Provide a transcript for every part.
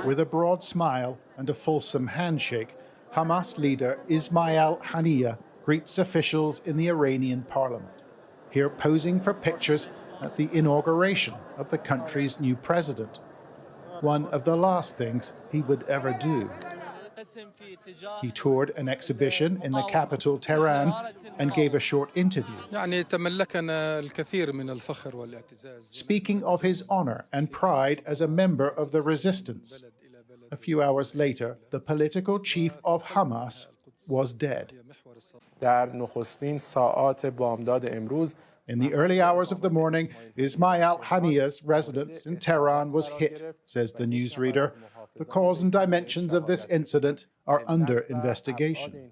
With a broad smile and a fulsome handshake, Hamas leader Ismael Haniyeh greets officials in the Iranian parliament, here posing for pictures at the inauguration of the country's new president. One of the last things he would ever do. He toured an exhibition in the capital, Tehran, and gave a short interview, speaking of his honor and pride as a member of the resistance. A few hours later, the political chief of Hamas was dead. In the early hours of the morning, Ismael Haniyeh's residence in Tehran was hit, says the newsreader. The cause and dimensions of this incident are under investigation.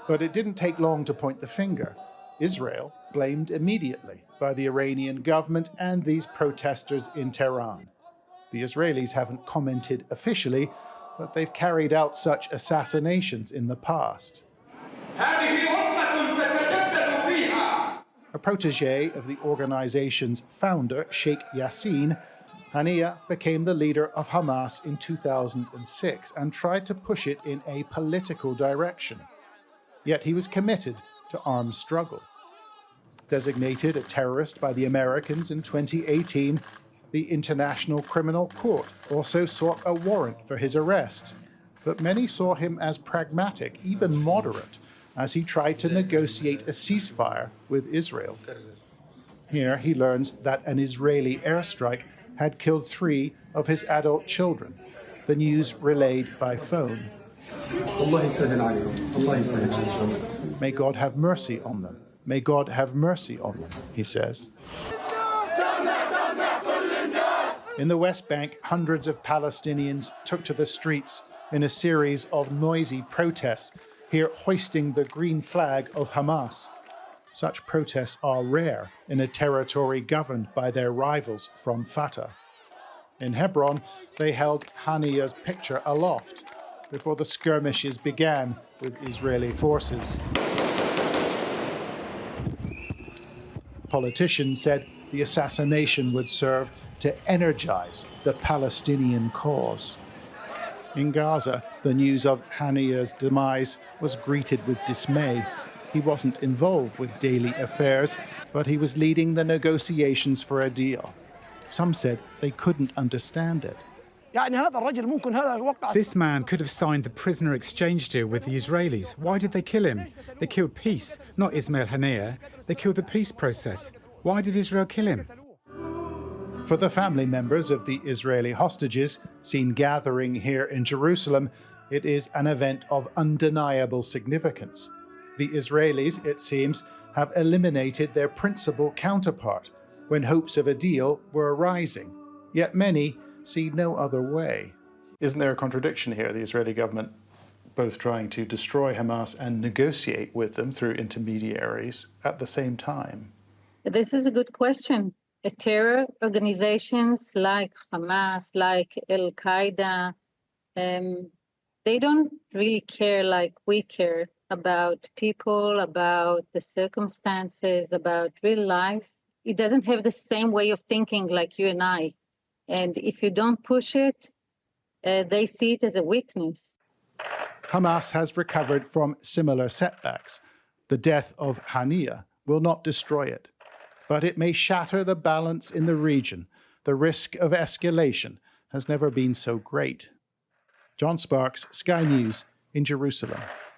But it didn't take long to point the finger. Israel blamed immediately by the Iranian government and these protesters in Tehran. The Israelis haven't commented officially, but they've carried out such assassinations in the past. A protege of the organization's founder, Sheikh Yassin, Haniyeh became the leader of Hamas in 2006 and tried to push it in a political direction. Yet he was committed to armed struggle. Designated a terrorist by the Americans in 2018, the International Criminal Court also sought a warrant for his arrest. But many saw him as pragmatic, even moderate, as he tried to negotiate a ceasefire with Israel. Here he learns that an Israeli airstrike had killed 3 of his adult children, the news relayed by phone. May God have mercy on them. May God have mercy on them, he says. In the West Bank, hundreds of Palestinians took to the streets in a series of noisy protests, here hoisting the green flag of Hamas. Such protests are rare in a territory governed by their rivals from Fatah. In Hebron, they held Haniyeh's picture aloft before the skirmishes began with Israeli forces. Politicians said the assassination would serve to energize the Palestinian cause. In Gaza, the news of Haniyeh's demise was greeted with dismay. He wasn't involved with daily affairs, but he was leading the negotiations for a deal. Some said they couldn't understand it. This man could have signed the prisoner exchange deal with the Israelis. Why did they kill him? They killed peace, not Ismael Haniyeh. They killed the peace process. Why did Israel kill him? For the family members of the Israeli hostages seen gathering here in Jerusalem, it is an event of undeniable significance. The Israelis, it seems, have eliminated their principal counterpart when hopes of a deal were arising. Yet many see no other way. Isn't there a contradiction here? The Israeli government both trying to destroy Hamas and negotiate with them through intermediaries at the same time? This is a good question. Terror organizations like Hamas, like Al-Qaeda, they don't really care like we care about people, about the circumstances, about real life. It doesn't have the same way of thinking like you and I. And if you don't push it, they see it as a weakness. Hamas has recovered from similar setbacks. The death of Haniyeh will not destroy it, but it may shatter the balance in the region. The risk of escalation has never been so great. John Sparks, Sky News in Jerusalem.